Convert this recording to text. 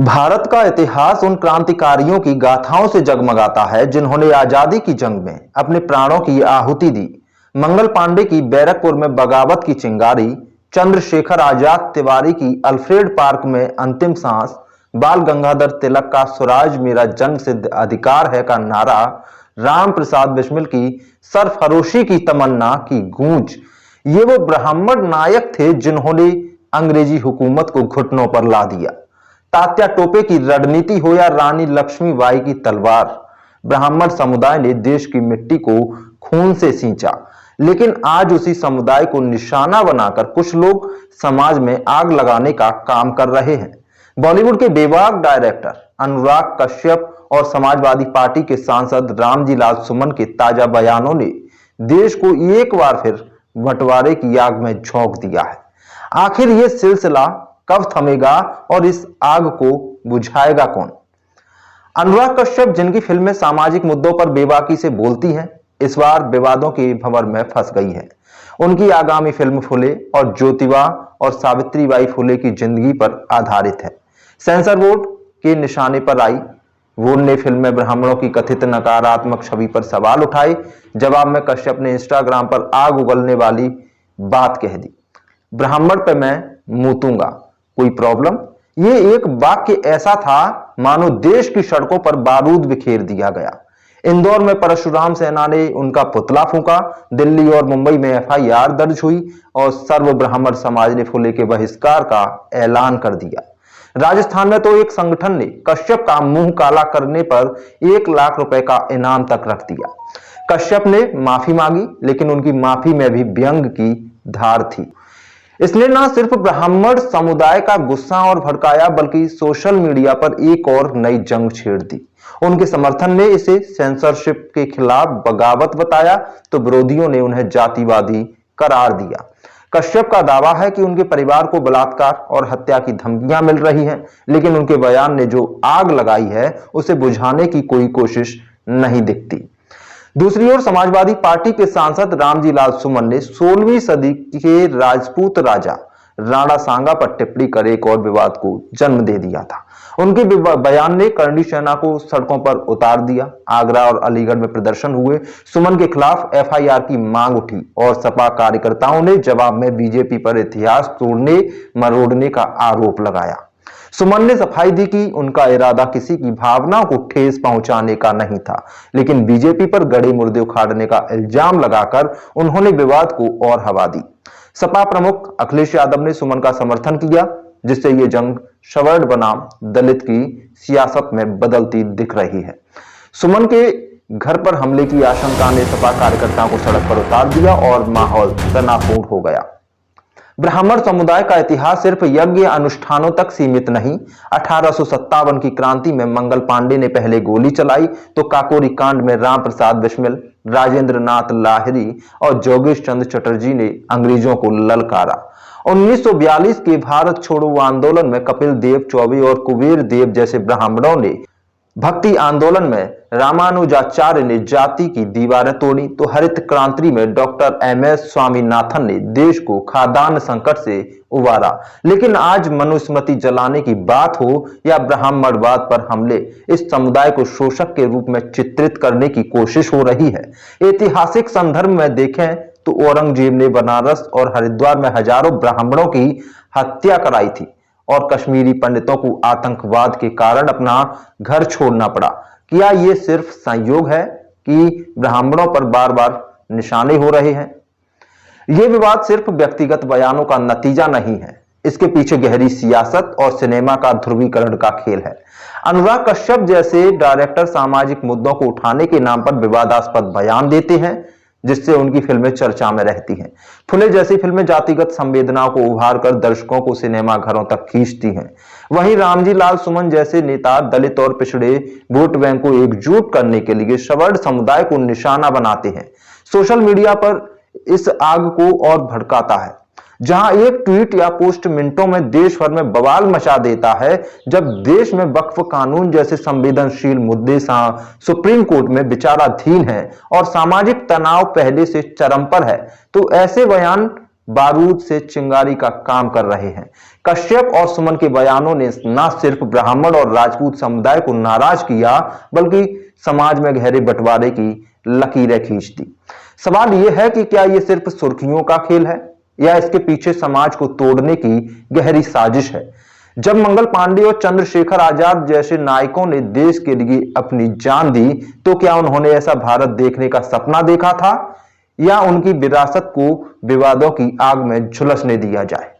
भारत का इतिहास उन क्रांतिकारियों की गाथाओं से जगमगाता है जिन्होंने आजादी की जंग में अपने प्राणों की आहुति दी। मंगल पांडे की बैरकपुर में बगावत की चिंगारी, चंद्रशेखर आजाद तिवारी की अल्फ्रेड पार्क में अंतिम सांस, बाल गंगाधर तिलक का स्वराज मेरा जन्म सिद्ध अधिकार है का नारा, राम प्रसाद बिस्मिल की सरफरोशी की तमन्ना की गूंज, ये वो ब्राह्मण नायक थे जिन्होंने अंग्रेजी हुकूमत को घुटनों पर ला दिया। तात्या टोपे की रणनीति हो या रानी लक्ष्मीबाई की तलवार, ब्राह्मण समुदाय ने देश की मिट्टी को खून से सींचा। लेकिन आज उसी समुदाय को निशाना बनाकर कुछ लोग समाज में आग लगाने का काम कर रहे हैं। बॉलीवुड के बेबाक डायरेक्टर अनुराग कश्यप और समाजवादी पार्टी के सांसद रामजी लाल सुमन के ताजा बयानों ने देश को एक बार फिर बंटवारे की आग में झोंक दिया है। आखिर यह सिलसिला कब थमेगा और इस आग को बुझाएगा कौन? अनुराग कश्यप, जिनकी फिल्में सामाजिक मुद्दों पर बेबाकी से बोलती हैं, इस बार विवादों की भंवर में फंस गई है। उनकी आगामी फिल्म फुले और ज्योतिबा और सावित्रीबाई फुले की जिंदगी पर आधारित है। सेंसर बोर्ड के निशाने पर आई। बोर्ड ने फिल्म में ब्राह्मणों की कथित नकारात्मक छवि पर सवाल उठाए। जवाब में कश्यप ने इंस्टाग्राम पर आग उगलने वाली बात कह दी, ब्राह्मण पे मैं मूतूंगा, कोई प्रॉब्लम? ये एक वाक्य ऐसा था मानो देश की सड़कों पर बारूद बिखेर दिया गया। इंदौर में परशुराम सेना ने उनका पुतला फूंका, दिल्ली और मुंबई में एफआईआर दर्ज हुई और सर्व ब्राह्मण समाज ने फुले के बहिष्कार का ऐलान कर दिया। राजस्थान में तो एक संगठन ने कश्यप का मुंह काला करने पर 1 लाख रुपए का इनाम तक रख दिया। कश्यप ने माफी मांगी, लेकिन उनकी माफी में भी व्यंग की धार थी। इसने न सिर्फ ब्राह्मण समुदाय का गुस्सा और भड़काया, बल्कि सोशल मीडिया पर एक और नई जंग छेड़ दी। उनके समर्थन ने इसे सेंसरशिप के खिलाफ बगावत बताया तो विरोधियों ने उन्हें जातिवादी करार दिया। कश्यप का दावा है कि उनके परिवार को बलात्कार और हत्या की धमकियां मिल रही हैं, लेकिन उनके बयान ने जो आग लगाई है उसे बुझाने की कोई कोशिश नहीं दिखती। दूसरी ओर समाजवादी पार्टी के सांसद रामजी लाल सुमन ने 16वीं सदी के राजपूत राजा राणा सांगा पर टिप्पणी कर एक और विवाद को जन्म दे दिया था। उनके बयान ने करणी सेना को सड़कों पर उतार दिया। आगरा और अलीगढ़ में प्रदर्शन हुए। सुमन के खिलाफ एफआईआर की मांग उठी और सपा कार्यकर्ताओं ने जवाब में बीजेपी पर इतिहास तोड़ने मरोड़ने का आरोप लगाया। सुमन ने सफाई दी कि उनका इरादा किसी की भावनाओं को ठेस पहुंचाने का नहीं था, लेकिन बीजेपी पर गड़े मुर्दे उखाड़ने का इल्जाम लगाकर उन्होंने विवाद को और हवा दी। सपा प्रमुख अखिलेश यादव ने सुमन का समर्थन किया, जिससे यह जंग सवर्ण बनाम दलित की सियासत में बदलती दिख रही है। सुमन के घर पर हमले की आशंका ने सपा कार्यकर्ताओं को सड़क पर उतार दिया और माहौल तनावपूर्ण हो गया। ब्राह्मण समुदाय का इतिहास सिर्फ यज्ञ अनुष्ठानों तक सीमित नहीं। 1857 की क्रांति में मंगल पांडे ने पहले गोली चलाई तो काकोरी कांड में राम प्रसाद बिस्मिल, राजेंद्र नाथ लाहिरी और जोगेश चंद्र चटर्जी ने अंग्रेजों को ललकारा। 1942 के भारत छोड़ो आंदोलन में कपिल देव चौबे और कुबेर देव जैसे ब्राह्मणों ने, भक्ति आंदोलन में रामानुजाचार्य ने जाति की दीवारें तोड़ी तो हरित क्रांति में डॉक्टर एमएस स्वामीनाथन ने देश को खाद्यान्न संकट से उबारा। लेकिन आज मनुस्मृति जलाने की बात हो या ब्राह्मणवाद पर हमले, इस समुदाय को शोषक के रूप में चित्रित करने की कोशिश हो रही है। ऐतिहासिक संदर्भ में देखें तो औरंगजेब ने बनारस और हरिद्वार में हजारों ब्राह्मणों की हत्या कराई थी और कश्मीरी पंडितों को आतंकवाद के कारण अपना घर छोड़ना पड़ा। क्या यह सिर्फ संयोग है कि ब्राह्मणों पर बार बार निशाने हो रहे हैं? यह विवाद सिर्फ व्यक्तिगत बयानों का नतीजा नहीं है, इसके पीछे गहरी सियासत और सिनेमा का ध्रुवीकरण का खेल है। अनुराग कश्यप जैसे डायरेक्टर सामाजिक मुद्दों को उठाने के नाम पर विवादास्पद बयान देते हैं, जिससे उनकी फिल्में चर्चा में रहती हैं। फुले जैसी फिल्में जातिगत संवेदनाओं को उभार कर दर्शकों को सिनेमा घरों तक खींचती हैं। वहीं रामजी लाल सुमन जैसे नेता दलित और पिछड़े वोट बैंक को एकजुट करने के लिए सवर्ण समुदाय को निशाना बनाते हैं। सोशल मीडिया पर इस आग को और भड़काता है। जहां एक ट्वीट या पोस्ट मिनटों में देश भर में बवाल मचा देता है, जब देश में वक्फ कानून जैसे संवेदनशील मुद्दे सुप्रीम कोर्ट में विचाराधीन है और सामाजिक तनाव पहले से चरम पर है, तो ऐसे बयान बारूद से चिंगारी का काम कर रहे हैं। कश्यप और सुमन के बयानों ने न सिर्फ ब्राह्मण और राजपूत समुदाय को नाराज किया, बल्कि समाज में गहरे बंटवारे की लकीरें खींच दी। सवाल यह है कि क्या यह सिर्फ सुर्खियों का खेल है या इसके पीछे समाज को तोड़ने की गहरी साजिश है। जब मंगल पांडे और चंद्रशेखर आजाद जैसे नायकों ने देश के लिए अपनी जान दी, तो क्या उन्होंने ऐसा भारत देखने का सपना देखा था या उनकी विरासत को विवादों की आग में झुलसने दिया जाए।